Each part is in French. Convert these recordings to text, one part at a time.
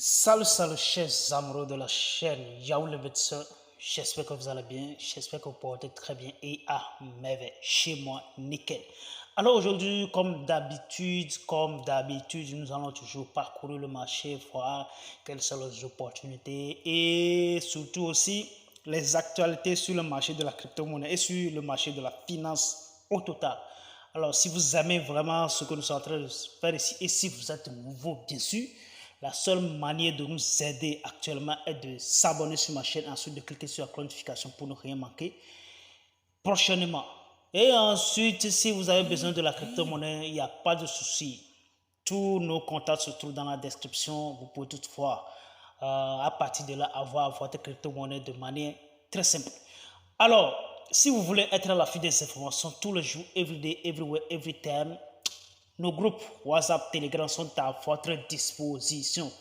Salut, salut, chers amoureux de la chaîne Yaoul le médecin. J'espère que vous allez bien, j'espère que vous portez très bien et à merveille. Chez moi, nickel. Alors aujourd'hui, comme d'habitude, nous allons toujours parcourir le marché, voir quelles sont les opportunités et surtout aussi les actualités sur le marché de la crypto-monnaie et sur le marché de la finance au total. Alors, si vous aimez vraiment ce que nous sommes en train de faire ici et si vous êtes nouveau, bien sûr, la seule manière de nous aider actuellement est de s'abonner sur ma chaîne, ensuite de cliquer sur la notification pour ne rien manquer prochainement. Et ensuite, si vous avez besoin de la crypto-monnaie, il n'y a pas de souci. Tous nos contacts se trouvent dans la description. Vous pouvez toutefois, à partir de là, avoir votre crypto-monnaie de manière très simple. Alors, si vous voulez être à l'affût des informations tous les jours, every day, everywhere, every time, nos groupes WhatsApp, Telegram sont à votre disposition.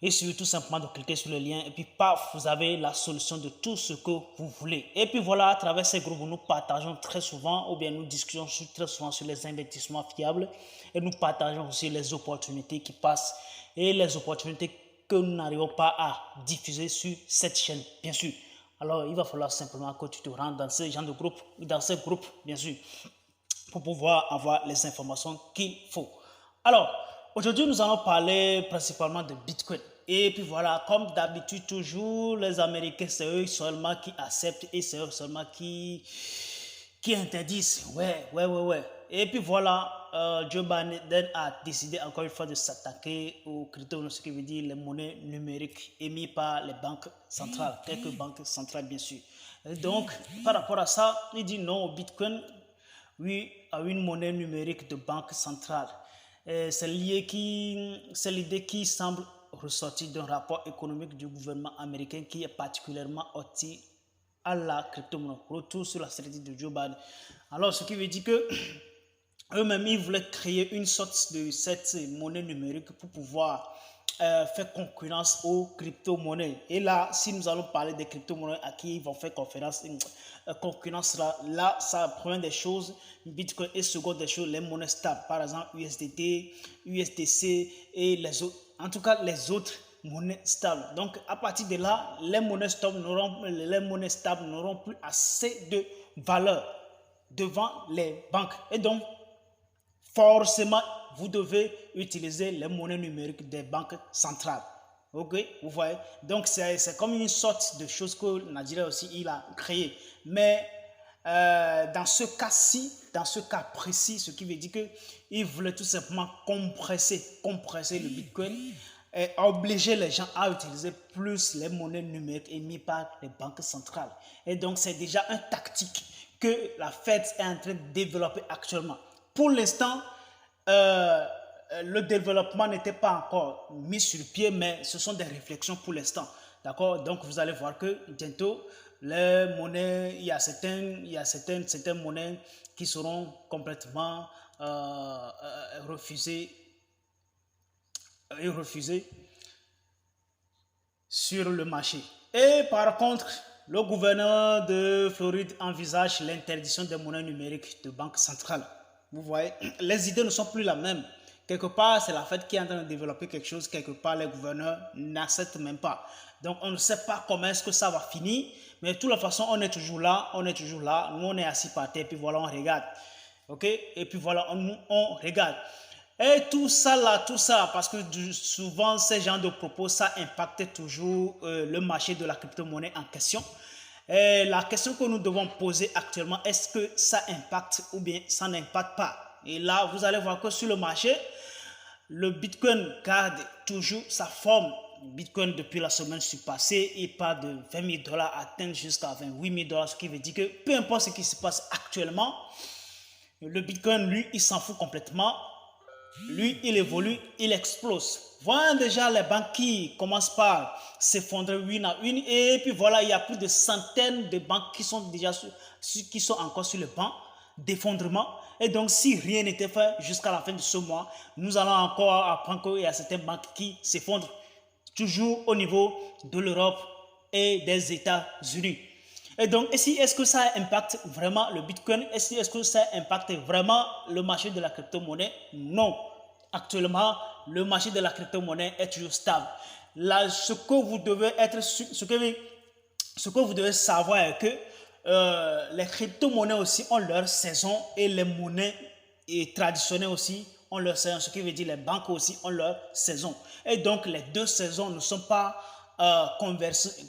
Il suffit tout simplement de cliquer sur le lien et puis paf, vous avez la solution de tout ce que vous voulez. Et puis voilà, à travers ces groupes, nous partageons très souvent ou bien nous discutons très souvent sur les investissements fiables et nous partageons aussi les opportunités qui passent et les opportunités que nous n'arrivons pas à diffuser sur cette chaîne, bien sûr. Alors, il va falloir simplement que tu te rendes dans ce genre de groupe, dans ces groupes, bien sûr, pour pouvoir avoir les informations qu'il faut. Alors, aujourd'hui, nous allons parler principalement de Bitcoin. Et puis voilà, comme d'habitude, toujours, les Américains, c'est eux seulement qui acceptent et c'est eux seulement qui interdisent. Ouais. Et puis voilà, Joe Biden a décidé encore une fois de s'attaquer aux crypto, ce qui veut dire les monnaies numériques émises par les banques centrales, quelques banques centrales bien sûr. Et donc, par rapport à ça, il dit non au Bitcoin, oui, à une monnaie numérique de banque centrale. C'est l'idée qui semble ressortir d'un rapport économique du gouvernement américain qui est particulièrement hostile à la crypto-monnaie. Retour sur la stratégie de Joe Biden. Alors, ce qui veut dire que eux-mêmes, ils voulaient créer une sorte de cette monnaie numérique pour pouvoir faire concurrence aux crypto-monnaies. Et là, si nous allons parler des crypto-monnaies à qui ils vont faire concurrence, là, ça première des choses, Bitcoin et seconde des choses, les monnaies stables, par exemple USDT, USDC et les autres. En tout cas, les autres monnaies stables. Donc, à partir de là, les monnaies stables n'auront plus assez de valeur devant les banques. Et donc, forcément, vous devez utiliser les monnaies numériques des banques centrales. Ok, vous voyez. Donc, c'est comme une sorte de chose que Nigeria aussi il a créé. Mais dans ce cas-ci, dans ce cas précis, ce qui veut dire qu'il voulait tout simplement compresser le Bitcoin et obliger les gens à utiliser plus les monnaies numériques émises par les banques centrales. Et donc, c'est déjà une tactique que la Fed est en train de développer actuellement. Pour l'instant, le développement n'était pas encore mis sur pied, mais ce sont des réflexions pour l'instant. D'accord? Donc, vous allez voir que bientôt, les monnaies, il y a certaines monnaies qui seront complètement refusées sur le marché. Et par contre, le gouverneur de Floride envisage l'interdiction des monnaies numériques de banque centrale. Vous voyez, les idées ne sont plus les mêmes. Quelque part, c'est la Fed qui est en train de développer quelque chose. Quelque part, les gouverneurs n'acceptent même pas. Donc, on ne sait pas comment est-ce que ça va finir. Mais de toute façon, on est toujours là. Nous, on est assis par terre. Puis voilà, on regarde. OK? Et puis voilà, on regarde. Et tout ça, parce que souvent, ces genres de propos, ça impacte toujours le marché de la crypto-monnaie en question. Et la question que nous devons poser actuellement, est-ce que ça impacte ou bien ça n'impacte pas? Et là, vous allez voir que sur le marché, le Bitcoin garde toujours sa forme. Bitcoin, depuis la semaine passée, il part de 20 000 $, atteint jusqu'à 28 000 $, ce qui veut dire que peu importe ce qui se passe actuellement, le Bitcoin, lui, il s'en fout complètement. Lui, il évolue, il explose. Voilà déjà les banques qui commencent par s'effondrer une à une. Et puis voilà, il y a plus de centaines de banques qui sont encore sur le banc d'effondrement. Et donc, si rien n'était fait jusqu'à la fin de ce mois, nous allons encore apprendre qu'il y a certaines banques qui s'effondrent. Toujours au niveau de l'Europe et des États-Unis. Et donc, est-ce que ça impacte vraiment le Bitcoin? Est-ce que ça impacte vraiment le marché de la crypto-monnaie? Non. Actuellement, le marché de la crypto-monnaie est toujours stable. là, ce que vous devez être, ce que vous devez savoir est que les crypto-monnaies aussi ont leur saison et les monnaies traditionnelles aussi ont leur saison, ce qui veut dire les banques aussi ont leur saison. Et donc les deux saisons ne sont pas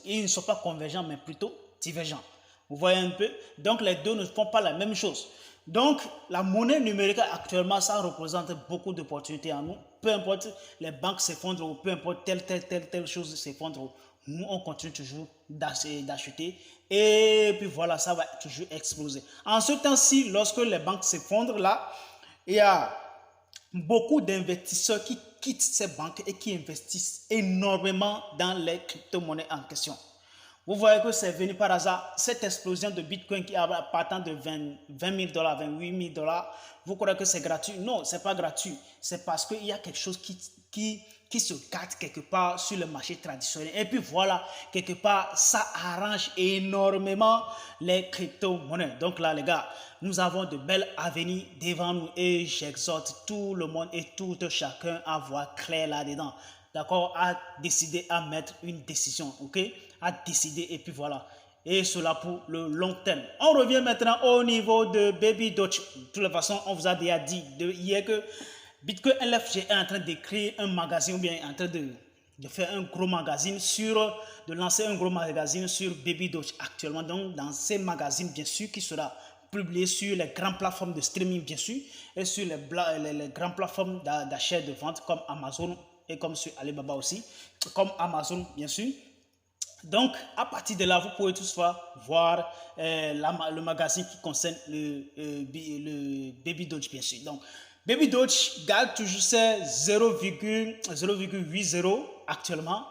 ils ne sont pas convergents, mais plutôt divergents. Vous voyez un peu? Donc les deux ne font pas la même chose. Donc la monnaie numérique actuellement, ça représente beaucoup d'opportunités à nous. Peu importe les banques s'effondrent ou peu importe telle chose s'effondre, nous on continue toujours d'acheter et puis voilà, ça va toujours exploser. En ce temps-ci, lorsque les banques s'effondrent là, il y a beaucoup d'investisseurs qui quittent ces banques et qui investissent énormément dans les crypto-monnaies en question. Vous voyez que c'est venu par hasard. Cette explosion de Bitcoin qui a partant de 20 000 dollars, 28 000 dollars, vous croyez que c'est gratuit? Non, ce n'est pas gratuit. C'est parce qu'il y a quelque chose qui se gâte quelque part sur le marché traditionnel. Et puis voilà, quelque part, ça arrange énormément les crypto-monnaies. Donc là, les gars, nous avons de belles avenirs devant nous et j'exhorte tout le monde et tout chacun à voir clair là-dedans. D'accord, à décider à mettre une décision, ok, à décider et puis voilà. Et cela pour le long terme. On revient maintenant au niveau de Baby Doge. De toute façon, on vous a déjà dit hier que Bitcoin LFG est en train d'écrire un magazine ou bien en train de faire un gros magazine de lancer un gros magazine sur Baby Doge actuellement. Donc, dans ces magazines, bien sûr, qui sera publié sur les grandes plateformes de streaming, bien sûr, et sur les grandes plateformes d'achat et de vente comme Amazon et comme sur Alibaba aussi, comme Amazon, bien sûr. Donc, à partir de là, vous pouvez tous voir le magazine qui concerne le Baby Doge, bien sûr. Donc, Baby Doge garde toujours ses 0,80 actuellement.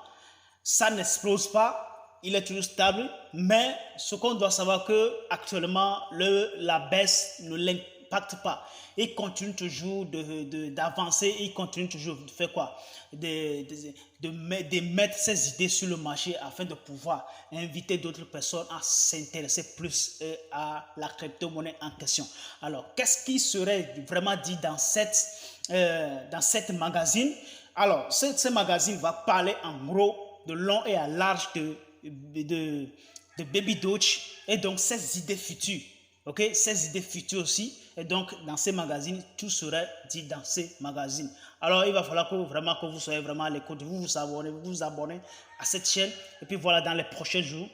Ça n'explose pas, il est toujours stable, mais ce qu'on doit savoir que actuellement la baisse ne l'impacte pas. Il continue toujours d'avancer, il continue toujours de faire quoi? De mettre ses idées sur le marché afin de pouvoir inviter d'autres personnes à s'intéresser plus à la crypto-monnaie en question. Alors, qu'est-ce qui serait vraiment dit dans cette magazine? Alors, ce magazine va parler en gros de long et à large de Baby Doge et donc ses idées futures. Ok, ces idées futures aussi. Et donc, dans ces magazines, tout serait dit dans ces magazines. Alors, il va falloir que vous soyez vraiment à l'écoute, vous vous abonnez à cette chaîne. Et puis voilà, dans les prochains jours,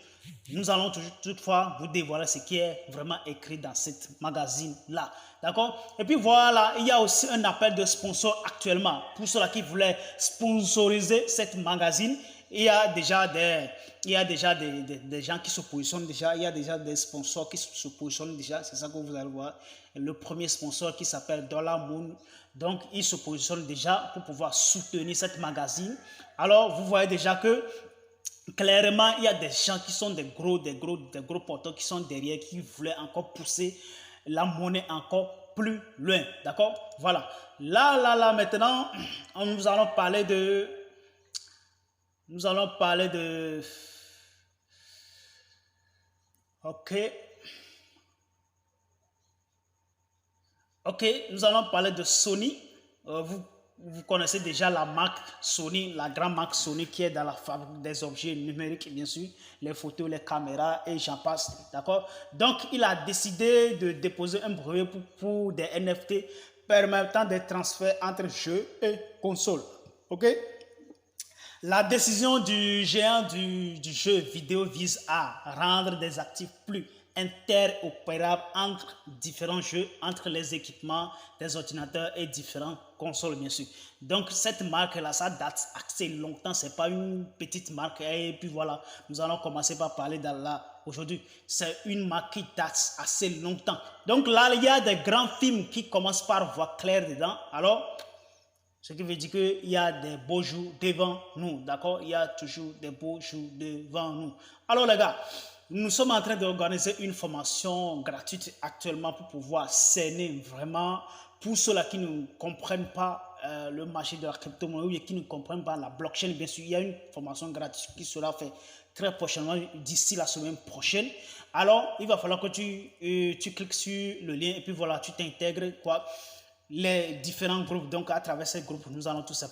nous allons toutefois vous dévoiler ce qui est vraiment écrit dans cette magazine-là. D'accord? Et puis voilà, il y a aussi un appel de sponsor actuellement. Pour ceux qui voulaient sponsoriser cette magazine, il y a déjà des gens qui se positionnent déjà, il y a déjà des sponsors qui se positionnent déjà, c'est ça que vous allez voir. Le premier sponsor qui s'appelle Dollar Moon, donc il se positionne déjà pour pouvoir soutenir cette magazine. Alors vous voyez déjà que clairement il y a des gens qui sont des gros porteurs qui sont derrière, qui voulaient encore pousser la monnaie encore plus loin, d'accord? Voilà, là maintenant nous allons parler de Ok, nous allons parler de Sony. Vous connaissez déjà la marque Sony, la grande marque Sony qui est dans la fabrique des objets numériques, bien sûr, les photos, les caméras et j'en passe, d'accord? Donc, il a décidé de déposer un brevet pour des NFT permettant des transferts entre jeux et consoles, ok? La décision du géant du jeu vidéo vise à rendre des actifs plus interopérables entre différents jeux, entre les équipements des ordinateurs et différentes consoles, bien sûr. Donc, cette marque-là, ça date assez longtemps. Ce n'est pas une petite marque. Et puis voilà, nous allons commencer par parler de là aujourd'hui. C'est une marque qui date assez longtemps. Donc là, il y a des grands films qui commencent par voir clair dedans. Alors, ce qui veut dire qu'il y a des beaux jours devant nous, d'accord? Il y a toujours des beaux jours devant nous. Alors les gars, nous sommes en train d'organiser une formation gratuite actuellement pour pouvoir cerner vraiment, pour ceux-là qui ne comprennent pas le marché de la crypto-monnaie ou qui ne comprennent pas la blockchain, bien sûr, il y a une formation gratuite qui sera faite très prochainement, d'ici la semaine prochaine. Alors, il va falloir que tu cliques sur le lien et puis voilà, tu t'intègres quoi? Les différents groupes. Donc, à travers ces groupes, nous allons tous